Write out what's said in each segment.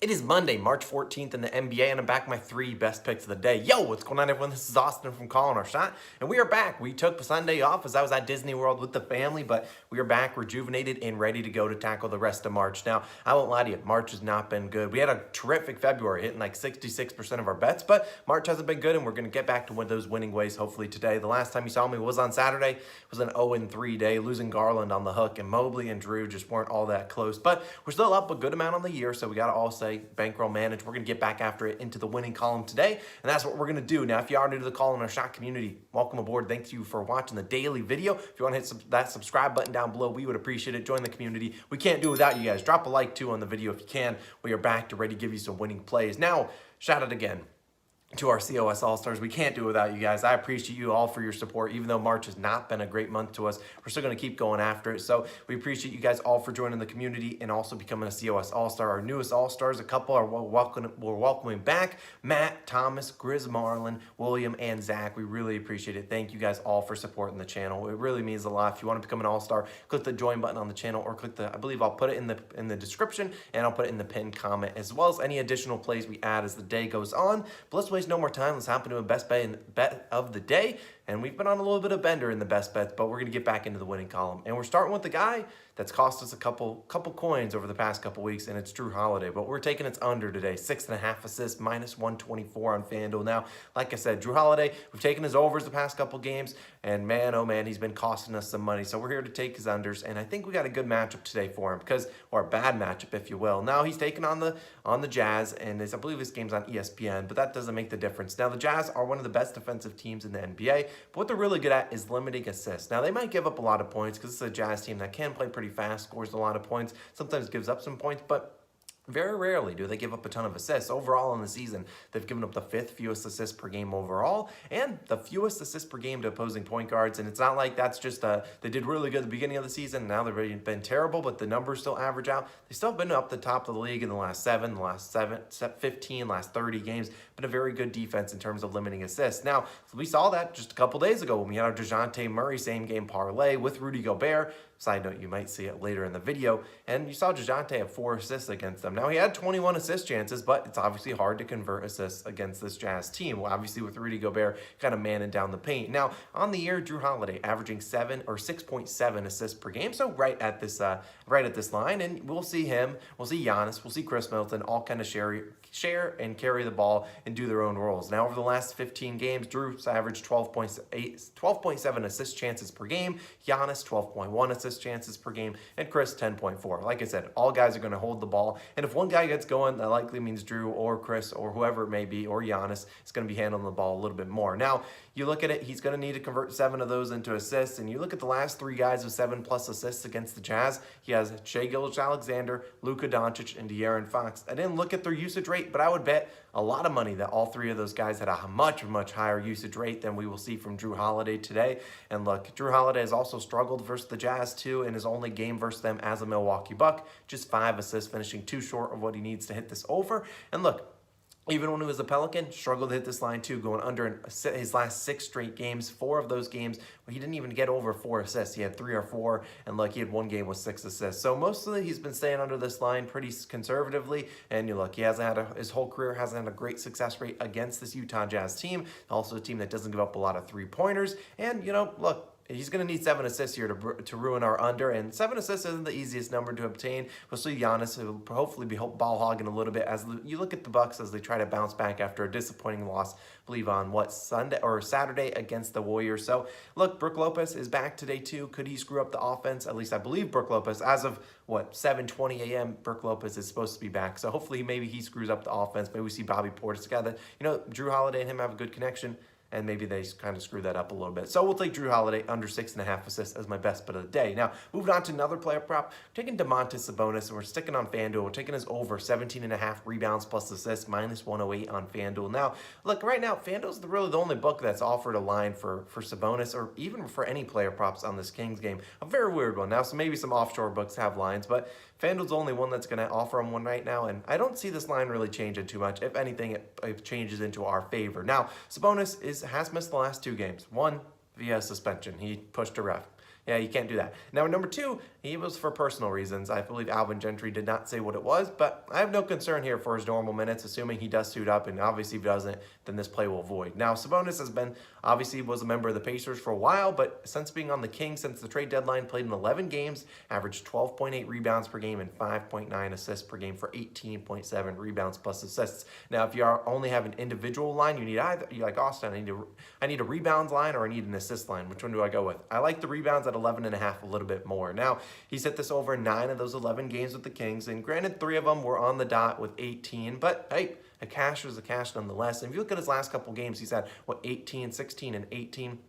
It is Monday, March 14th in the NBA, and I'm back with my 3 best picks of the day. Yo, what's going on, everyone? This is Austin from Calling Our Shot, and we are back. We took Sunday off as I was at Disney World with the family, but we are back rejuvenated and ready to go to tackle the rest of March. Now, I won't lie to you, March has not been good. We had a terrific February, hitting like 66% of our bets, but March hasn't been good, and we're going to get back to one of those winning ways hopefully today. The last time you saw me was on Saturday. It was an 0-3 day, losing Garland on the hook, and Mobley and Drew just weren't all that close, but we're still up a good amount on the year, so we got to all say bankroll manage. We're going to get back after it into the winning column today, and that's what we're going to do. Now, if you are new to the Call on Our Shot community, welcome aboard. Thank you for watching the daily video. If you want to hit that subscribe button down below, we would appreciate it. Join the community. We can't do it without you guys. Drop a like, too, on the video if you can. We are back to ready to give you some winning plays. Now, shout out again to our COS All-Stars. We can't do it without you guys. I appreciate you all for your support. Even though March has not been a great month to us, we're still going to keep going after it. So we appreciate you guys all for joining the community and also becoming a COS All-Star. Our newest All-Stars, a couple are we're welcoming back. Matt, Thomas, Grizz Marlin, William, and Zach. We really appreciate it. Thank you guys all for supporting the channel. It really means a lot. If you want to become an All-Star, click the join button on the channel or click I believe I'll put it in the description, and I'll put it in the pinned comment, as well as any additional plays we add as the day goes on. But let's waste no more time. Let's hop into a best bet of the day. And we've been on a little bit of bender in the best bets, but we're going to get back into the winning column. And we're starting with the guy that's cost us a couple coins over the past couple weeks, and it's Drew Holiday. But we're taking its under today, 6.5 assists, minus 124 on FanDuel. Now, like I said, Drew Holiday, we've taken his overs the past couple games, and man, oh man, he's been costing us some money. So we're here to take his unders, and I think we got a good matchup today for him, or a bad matchup, if you will. Now, he's taking on the Jazz, and I believe this game's on ESPN, but that doesn't make the difference. Now, the Jazz are one of the best defensive teams in the NBA, but what they're really good at is limiting assists. Now, they might give up a lot of points because it's a Jazz team that can play pretty fast, scores a lot of points, sometimes gives up some points, but very rarely do they give up a ton of assists. Overall in the season, they've given up the 5th fewest assists per game overall and the fewest assists per game to opposing point guards. And it's not like that's just they did really good at the beginning of the season. Now they've been terrible, but the numbers still average out. They still have been up the top of the league in the last 7, the last 15, last 30 games. Been a very good defense in terms of limiting assists. Now, we saw that just a couple days ago when we had our DeJounte Murray same game parlay with Rudy Gobert. Side note, you might see it later in the video. And you saw DeJounte have 4 assists against them. Now, he had 21 assist chances, but it's obviously hard to convert assists against this Jazz team. Well, obviously, with Rudy Gobert kind of manning down the paint. Now, on the year, Drew Holiday averaging 6.7 assists per game. So right at this line. And we'll see him, we'll see Giannis, we'll see Chris Middleton all kind of share and carry the ball and do their own roles. Now, over the last 15 games, Drew's averaged 12.7 assist chances per game, Giannis 12.1 assist chances per game, and Chris 10.4. Like I said, all guys are going to hold the ball, and if one guy gets going, that likely means Drew or Chris or whoever it may be, or Giannis, is going to be handling the ball a little bit more. Now, you look at it, he's going to need to convert 7 of those into assists, and you look at the last 3 guys with 7+ assists against the Jazz, he has Shai Gilgeous-Alexander, Luka Doncic, and De'Aaron Fox. I didn't look at their usage rate, but I would bet a lot of money that all 3 of those guys had a much, much higher usage rate than we will see from Drew Holiday today. And look, Drew Holiday has also struggled versus the Jazz too in his only game versus them as a Milwaukee Buck. Just 5 assists, finishing too short of what he needs to hit this over. And look, even when he was a Pelican, struggled to hit this line too, going under in his last 6 straight games. 4 of those games, he didn't even get over 4 assists. He had 3 or 4, and he had 1 game with 6 assists. So mostly he's been staying under this line pretty conservatively. And you look, he hasn't had his whole career hasn't had a great success rate against this Utah Jazz team. Also a team that doesn't give up a lot of 3-pointers. And look, he's going to need 7 assists here to ruin our under, and 7 assists isn't the easiest number to obtain. We'll see Giannis, who will hopefully be ball hogging a little bit as you look at the Bucks as they try to bounce back after a disappointing loss, I believe on Sunday or Saturday against the Warriors. So look, Brook Lopez is back today too. Could he screw up the offense? At least I believe Brook Lopez, as of 7:20 a.m. Brook Lopez is supposed to be back. So hopefully maybe he screws up the offense. Maybe we see Bobby Portis together. Drew Holiday and him have a good connection, and maybe they kind of screw that up a little bit. So we'll take Drew Holiday under 6.5 assists as my best bet of the day. Now, moving on to another player prop, we're taking Domantas Sabonis, and we're sticking on FanDuel. We're taking his over 17.5 rebounds plus assists, minus 108 on FanDuel. Now, look, right now, FanDuel's really the only book that's offered a line for Sabonis, or even for any player props on this Kings game. A very weird one. Now, so maybe some offshore books have lines, but FanDuel's the only one that's going to offer him one right now, and I don't see this line really changing too much. If anything, it changes into our favor. Now, Sabonis has missed the last 2 games. One via suspension. He pushed a ref. Yeah, you can't do that. Now, number 2, he was for personal reasons. I believe Alvin Gentry did not say what it was, but I have no concern here for his normal minutes, assuming he does suit up, and obviously if he doesn't, then this play will void. Now, Sabonis has been, obviously was a member of the Pacers for a while, but since being on the Kings since the trade deadline, played in 11 games, averaged 12.8 rebounds per game and 5.9 assists per game for 18.7 rebounds plus assists. Now, if you only have an individual line, you need either, you're like, Austin, I need a rebounds line or I need an assist line. Which one do I go with? I like the rebounds at 11.5 a little bit more. Now, he's hit this over 9 of those 11 games with the Kings, and granted, 3 of them were on the dot with 18, but hey, a cash is a cash nonetheless. And if you look at his last couple games, he's had, 18, 16, and 18.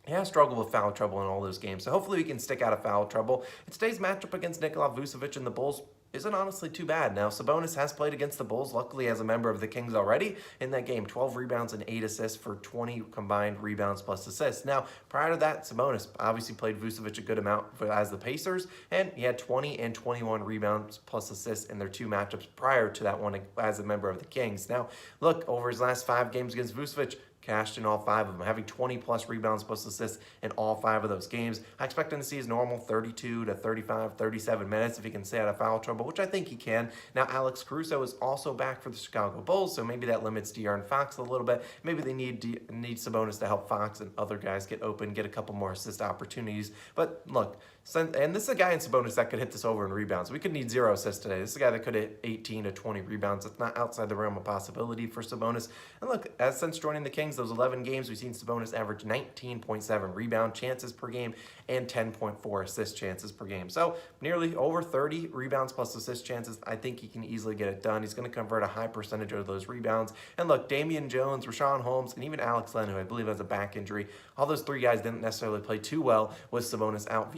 He has struggled with foul trouble in all those games, so hopefully we can stick out of foul trouble. And today's matchup against Nikola Vucevic and the Bulls isn't honestly too bad. Now, Sabonis has played against the Bulls, luckily as a member of the Kings already in that game. 12 rebounds and 8 assists for 20 combined rebounds plus assists. Now, prior to that, Sabonis obviously played Vucevic a good amount as the Pacers, and he had 20 and 21 rebounds plus assists in their 2 matchups prior to that one as a member of the Kings. Now, look, over his last 5 games against Vucevic, cashed in all 5 of them, having 20 plus rebounds plus assists in all 5 of those games. I expect him to see his normal 32 to 35, 37 minutes if he can stay out of foul trouble, which I think he can. Now, Alex Caruso is also back for the Chicago Bulls, so maybe that limits De'Aaron Fox a little bit. Maybe they need Sabonis to help Fox and other guys get open, get a couple more assist opportunities. But look, and this is a guy in Sabonis that could hit this over in rebounds. We could need 0 assists today. This is a guy that could hit 18 to 20 rebounds. It's not outside the realm of possibility for Sabonis. And look, since joining the Kings, those 11 games, we've seen Sabonis average 19.7 rebound chances per game and 10.4 assist chances per game. So nearly over 30 rebounds plus assist chances. I think he can easily get it done. He's going to convert a high percentage of those rebounds. And look, Damian Jones, Rashawn Holmes, and even Alex Len, who I believe has a back injury, all those 3 guys didn't necessarily play too well with Sabonis out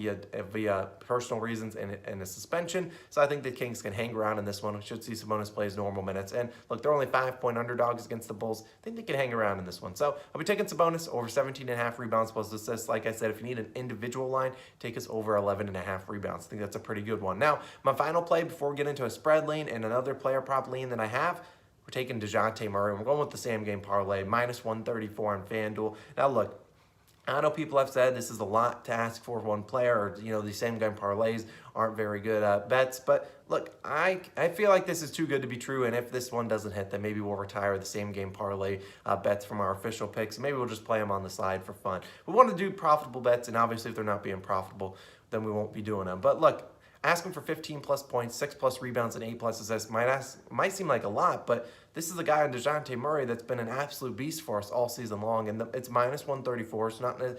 via personal reasons and a suspension. So I think the Kings can hang around in this one. We should see Sabonis play his normal minutes. And look, they're only 5-point underdogs against the Bulls. I think they can hang around in this one. So I'll be taking Sabonis over 17.5 rebounds plus assists. Like I said, if you need an individual line, take us over 11.5 rebounds. I think that's a pretty good one. Now, my final play before we get into a spread lean and another player prop lean that I have, we're taking DeJounte Murray. We're going with the same game parlay, minus 134 on FanDuel. Now, look, I know people have said this is a lot to ask for one player, or, these same game parlays aren't very good bets. But look, I feel like this is too good to be true. And if this one doesn't hit, then maybe we'll retire the same game parlay bets from our official picks. Maybe we'll just play them on the slide for fun. We want to do profitable bets, and obviously if they're not being profitable, then we won't be doing them. But look, asking for 15 plus points, 6 plus rebounds, and 8 plus assists might seem like a lot, but this is a guy in DeJounte Murray that's been an absolute beast for us all season long, and it's minus 134, so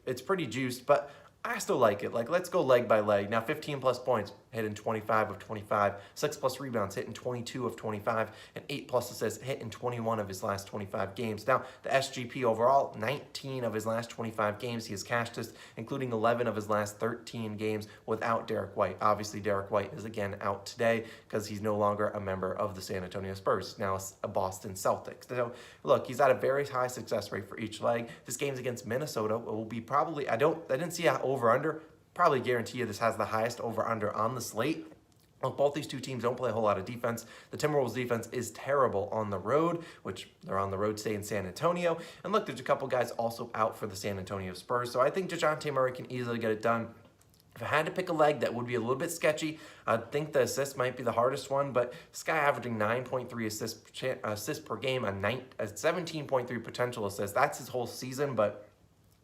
it's pretty juiced, but I still like it. Like, let's go leg by leg. Now, 15 plus points, hitting 25 of 25. 6 plus rebounds, hitting 22 of 25. And 8 plus assists, hitting 21 of his last 25 games. Now, the SGP overall, 19 of his last 25 games. He has cashed this, including 11 of his last 13 games without Derek White. Obviously, Derek White is again out today because he's no longer a member of the San Antonio Spurs. He's now a Boston Celtics. So, look, he's at a very high success rate for each leg. This game's against Minnesota. It will be probably, I didn't see a over-under. Probably guarantee you this has the highest over-under on the slate. Well, both these 2 teams don't play a whole lot of defense. The Timberwolves defense is terrible on the road, which they're on the road today in San Antonio. And look, there's a couple guys also out for the San Antonio Spurs. So I think DeJounte Murray can easily get it done. If I had to pick a leg that would be a little bit sketchy, I think the assist might be the hardest one, but this guy averaging 9.3 assists per game, a 17.3 potential assists. That's his whole season, but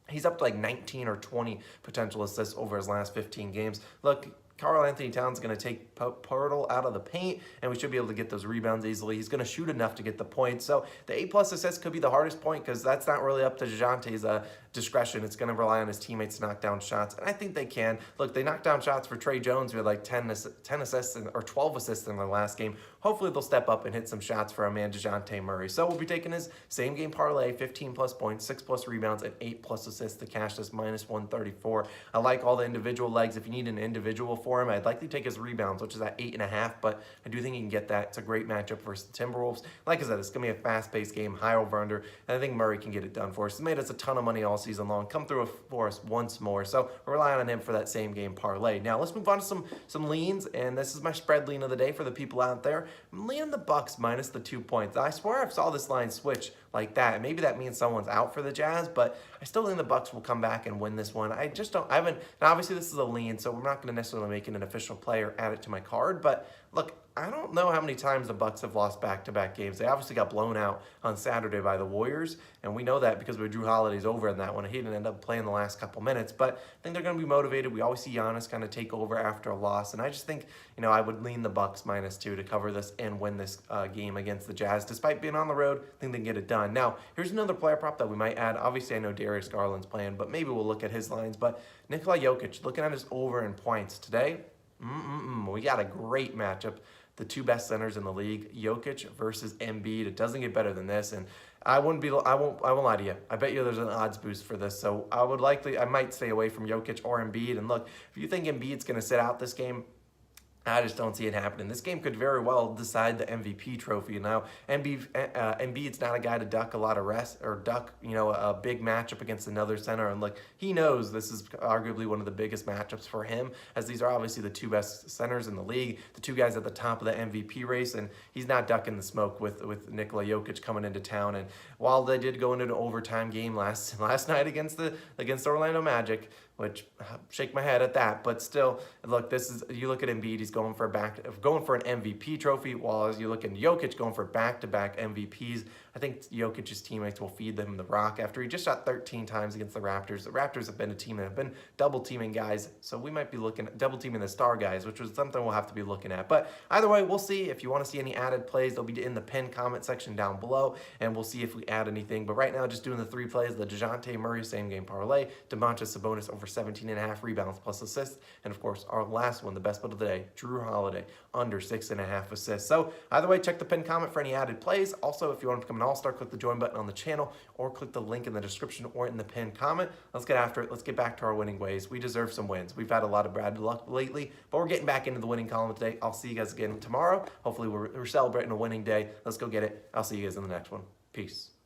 he's up to like 19 or 20 potential assists over his last 15 games. Look, Karl-Anthony Towns is going to take Poeltl out of the paint, and we should be able to get those rebounds easily. He's going to shoot enough to get the points. So the 8 plus assists could be the hardest point because that's not really up to DeJounte's discretion. It's going to rely on his teammates to knock down shots, and I think they can. Look, they knocked down shots for Trey Jones, who had like 10 assists or 12 assists in the last game. Hopefully they'll step up and hit some shots for our man DeJounte Murray. So we'll be taking his same game parlay, 15 plus points, 6 plus rebounds, and 8 plus assists to cash this minus 134. I like all the individual legs. If you need an individual for him, I'd likely take his rebounds, which is at 8.5, but I do think he can get that. It's a great matchup versus the Timberwolves. Like I said, it's going to be a fast-paced game, high over-under, and I think Murray can get it done for us. He's made us a ton of money all season long, come through for us once more. So we're relying on him for that same game parlay. Now let's move on to some leans, and this is my spread lean of the day for the people out there. I'm leaning the Bucks minus the 2 points. I swear I saw this line switch like that. Maybe that means someone's out for the Jazz, but I still think the Bucks will come back and win this one. I haven't, and obviously this is a lean, so we're not going to necessarily make it an official play or add it to my card, but look, I don't know how many times the Bucks have lost back-to-back games. They obviously got blown out on Saturday by the Warriors, and we know that because Drew Holiday's over in that one. He didn't end up playing the last couple minutes, but I think they're going to be motivated. We always see Giannis kind of take over after a loss, and I just think, I would lean the Bucks -2 to cover this and win this game against the Jazz. Despite being on the road, I think they can get it done. Now, here's another player prop that we might add. Obviously, I know Darius Garland's playing, but maybe we'll look at his lines. But Nikola Jokic, looking at his over in points today, we got a great matchup. The two best centers in the league, Jokic versus Embiid. It doesn't get better than this, and I won't lie to you. I bet you there's an odds boost for this, so I might stay away from Jokic or Embiid. And look, if you think Embiid's going to sit out this game, I just don't see it happening. This game could very well decide the MVP trophy. Now, Embiid's not a guy to duck a lot of rest or duck, a big matchup against another center. And look, he knows this is arguably one of the biggest matchups for him, as these are obviously the two best centers in the league, the two guys at the top of the MVP race, and he's not ducking the smoke with Nikola Jokic coming into town. And while they did go into an overtime game last night against the Orlando Magic, which shake my head at that, but still, look, you look at Embiid, he's going for an MVP trophy, while as you look at Jokic going for back-to-back MVPs. I think Jokic's teammates will feed them the rock after he just shot 13 times against the Raptors. The Raptors have been a team that have been double-teaming guys, so we might be looking at double-teaming the star guys, which was something we'll have to be looking at. But either way, we'll see. If you want to see any added plays, they'll be in the pinned comment section down below, and we'll see if we add anything. But right now, just doing the 3 plays, the DeJounte Murray same-game parlay, Domantas Sabonis over 17.5 rebounds plus assists, and of course, our last one, the best bet of the day, Drew Holiday, under 6.5 assists. So either way, check the pinned comment for any added plays. Also, if you want to become an all-star, click the join button on the channel or click the link in the description or in the pinned comment. Let's get after it. Let's get back to our winning ways. We deserve some wins. We've had a lot of bad luck lately, but we're getting back into the winning column today. I'll see you guys again tomorrow. Hopefully we're celebrating a winning day. Let's go get it. I'll see you guys in the next one. Peace.